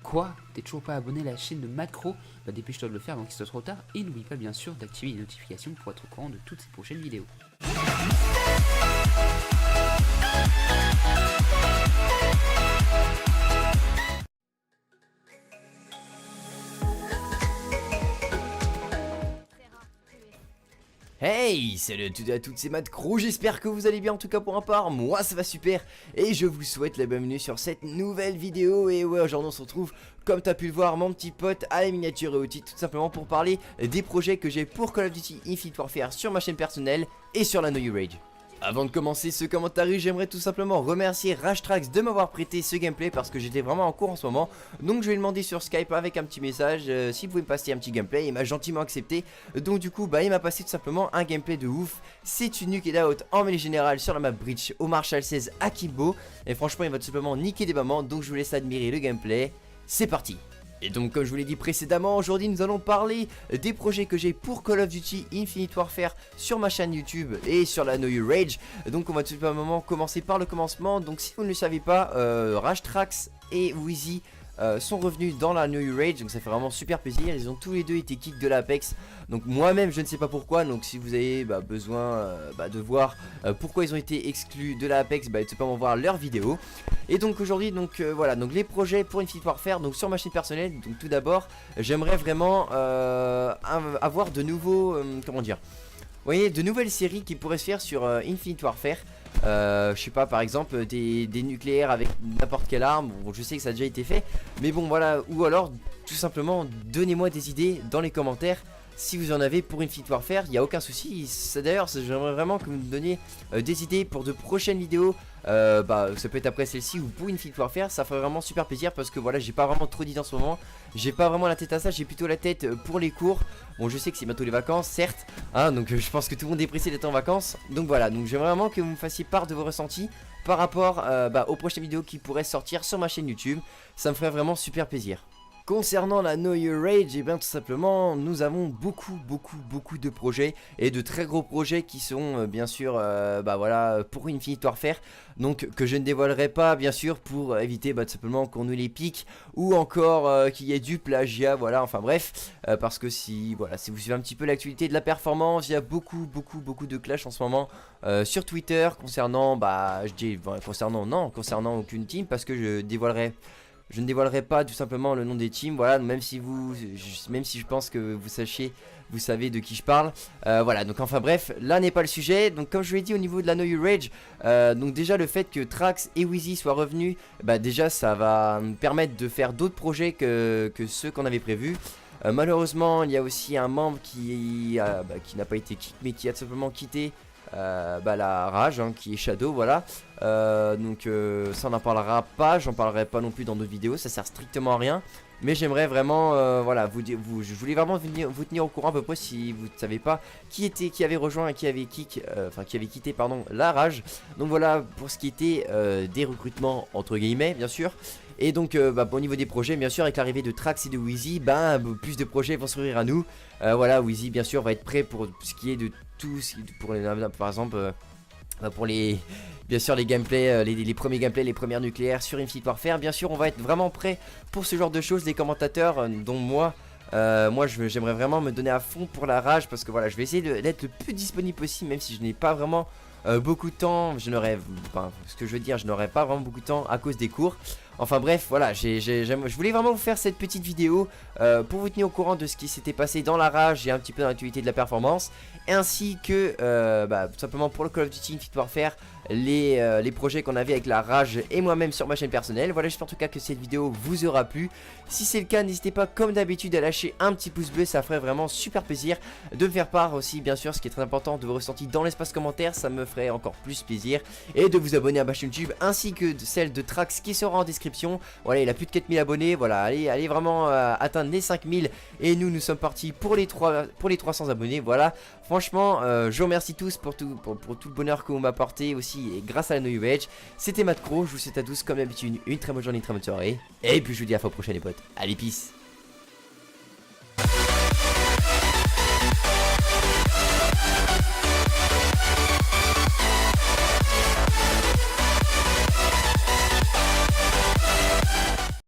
Quoi? T'es toujours pas abonné à la chaîne de Macro? Bah dépêche-toi de le faire avant qu'il soit trop tard. Et n'oublie pas bien sûr d'activer les notifications pour être au courant de toutes ces prochaines vidéos. Hey, salut à toutes, c'est Macro, j'espère que vous allez bien, en tout cas pour un part, moi ça va super. Et je vous souhaite la bienvenue sur cette nouvelle vidéo. Et ouais, aujourd'hui on se retrouve, comme t'as pu le voir, mon petit pote à la miniature et au titre, tout simplement pour parler des projets que j'ai pour Call of Duty Infinite Warfare sur ma chaîne personnelle et sur la No You Rage. Avant de commencer ce commentaire, j'aimerais tout simplement remercier Rashtrax de m'avoir prêté ce gameplay parce que j'étais vraiment en cours en ce moment. Donc je vais lui demander sur Skype avec un petit message s'il pouvait me passer un petit gameplay. Il m'a gentiment accepté. Donc du coup bah il m'a passé tout simplement un gameplay de ouf. C'est une nuke et out en mêlée générale sur la map Breach au Marshall 16 à Kimbo. Et franchement il va tout simplement niquer des mamans. Donc je vous laisse admirer le gameplay. C'est parti. Et donc comme je vous l'ai dit précédemment, aujourd'hui nous allons parler des projets que j'ai pour Call of Duty Infinite Warfare sur ma chaîne YouTube et sur la No You Rage. Donc on va tout simplement commencer par le commencement. Donc si vous ne le savez pas, Rashtrax et Wheezy sont revenus dans la No You Rage, donc ça fait vraiment super plaisir. Ils ont tous les deux été kick de l'Apex. Donc moi-même je ne sais pas pourquoi. Donc si vous avez besoin de voir pourquoi ils ont été exclus de l'Apex, tu peux voir leur vidéo. Et donc aujourd'hui voilà, donc les projets pour Infinite Warfare, donc sur ma chaîne personnelle. Donc tout d'abord j'aimerais vraiment avoir de nouveaux comment dire, vous voyez, de nouvelles séries qui pourraient se faire sur Infinite Warfare. Je sais pas, par exemple des nucléaires avec n'importe quelle arme. Bon, je sais que ça a déjà été fait, mais bon voilà. Ou alors tout simplement donnez-moi des idées dans les commentaires si vous en avez pour Infinite Warfare. Il n'y a aucun souci. D'ailleurs j'aimerais vraiment que vous me donniez des idées pour de prochaines vidéos. Ça peut être après celle-ci ou pour Infinite Warfare. Ça ferait vraiment super plaisir parce que voilà, j'ai pas vraiment trop d'idées en ce moment. J'ai pas vraiment la tête à ça, j'ai plutôt la tête pour les cours. Bon, je sais que c'est bientôt les vacances, certes, hein, donc je pense que tout le monde est pressé d'être en vacances. Donc voilà, donc j'aimerais vraiment que vous me fassiez part de vos ressentis par rapport aux prochaines vidéos qui pourraient sortir sur ma chaîne YouTube. Ça me ferait vraiment super plaisir. Concernant la No You Rage, et bien tout simplement nous avons beaucoup de projets et de très gros projets qui sont bien sûr voilà, pour Infinite Warfare. Donc que je ne dévoilerai pas bien sûr pour éviter tout simplement qu'on nous les pique ou encore qu'il y ait du plagiat, voilà, enfin bref, parce que si vous suivez un petit peu l'actualité de la performance, il y a beaucoup de clash en ce moment sur Twitter concernant concernant aucune team, parce que je ne dévoilerai pas tout simplement le nom des teams, voilà, même si je pense que vous savez de qui je parle, voilà, donc enfin bref, là n'est pas le sujet. Donc comme je vous l'ai dit au niveau de la No You Rage, donc déjà le fait que Trax et Wheezy soient revenus, déjà ça va me permettre de faire d'autres projets que ceux qu'on avait prévus. Malheureusement il y a aussi un membre qui n'a pas été kick mais qui a tout simplement quitté la rage, hein, qui est Shadow, voilà. Donc ça on n'en parlera pas, j'en parlerai pas non plus dans d'autres vidéos, ça sert strictement à rien. Mais j'aimerais vraiment voilà, je voulais vraiment vous tenir au courant à peu près si vous ne savez pas qui avait rejoint et qui avait quitté pardon, la rage. Donc voilà pour ce qui était des recrutements entre guillemets bien sûr. Et donc au niveau des projets, bien sûr avec l'arrivée de Trax et de Wheezy, plus de projets vont s'ouvrir à nous. Voilà, Wheezy bien sûr va être prêt pour ce qui est de tout, pour les, par exemple pour bien sûr les gameplays, les premiers gameplays, les premières nucléaires sur Infinite Warfare. Bien sûr on va être vraiment prêt pour ce genre de choses. Les commentateurs dont moi j'aimerais vraiment me donner à fond pour la rage, parce que voilà, je vais essayer d'être le plus disponible possible, même si je n'ai pas vraiment beaucoup de temps. Je n'aurai pas vraiment beaucoup de temps à cause des cours. Enfin bref, voilà, je voulais vraiment vous faire cette petite vidéo pour vous tenir au courant de ce qui s'était passé dans la rage et un petit peu dans l'actualité de la performance, ainsi que tout simplement pour le Call of Duty Infinite Warfare, les projets qu'on avait avec la rage et moi-même sur ma chaîne personnelle. Voilà, j'espère en tout cas que cette vidéo vous aura plu. Si c'est le cas, n'hésitez pas comme d'habitude à lâcher un petit pouce bleu, ça ferait vraiment super plaisir. De me faire part aussi bien sûr, ce qui est très important, de vos ressentis dans l'espace commentaire, ça me ferait encore plus plaisir. Et de vous abonner à ma chaîne YouTube ainsi que celle de Trax qui sera en description. Voilà, il a plus de 4000 abonnés, voilà, allez vraiment atteindre les 5000. Et nous sommes partis pour les 300 abonnés, voilà. Franchement, je vous remercie tous pour tout le bonheur que vous m'apportez aussi, et grâce à la No You Rage. C'était Macro, je vous souhaite à tous comme d'habitude une très bonne journée, une très bonne soirée. Et puis je vous dis à la fois prochaine les potes. Allez, peace.